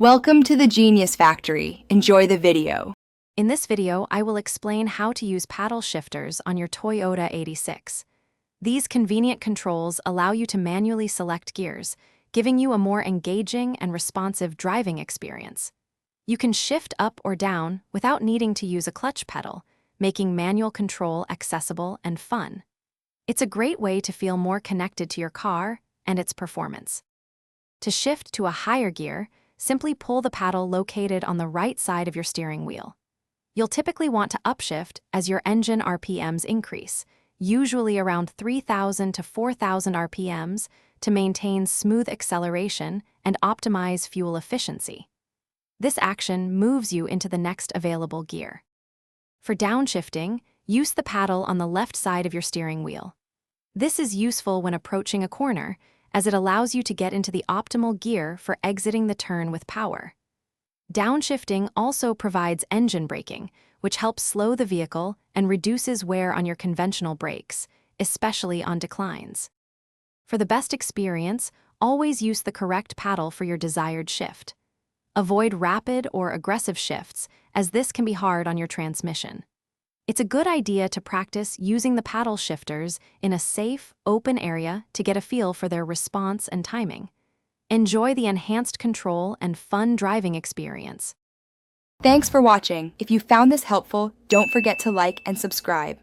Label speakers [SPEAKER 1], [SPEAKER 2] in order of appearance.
[SPEAKER 1] Welcome to the Genius Factory. Enjoy the video.
[SPEAKER 2] In this video, I will explain how to use paddle shifters on your Toyota 86. These convenient controls allow you to manually select gears, giving you a more engaging and responsive driving experience. You can shift up or down without needing to use a clutch pedal, making manual control accessible and fun. It's a great way to feel more connected to your car and its performance. To shift to a higher gear, simply pull the paddle located on the right side of your steering wheel. You'll typically want to upshift as your engine RPMs increase, usually around 3,000 to 4,000 RPMs, to maintain smooth acceleration and optimize fuel efficiency. This action moves you into the next available gear. For downshifting, use the paddle on the left side of your steering wheel. This is useful when approaching a corner, as it allows you to get into the optimal gear for exiting the turn with power. Downshifting also provides engine braking, which helps slow the vehicle and reduces wear on your conventional brakes, especially on declines. For the best experience, always use the correct paddle for your desired shift. Avoid rapid or aggressive shifts, as this can be hard on your transmission. It's a good idea to practice using the paddle shifters in a safe, open area to get a feel for their response and timing. Enjoy the enhanced control and fun driving experience.
[SPEAKER 1] Thanks for watching. If you found this helpful, don't forget to like and subscribe.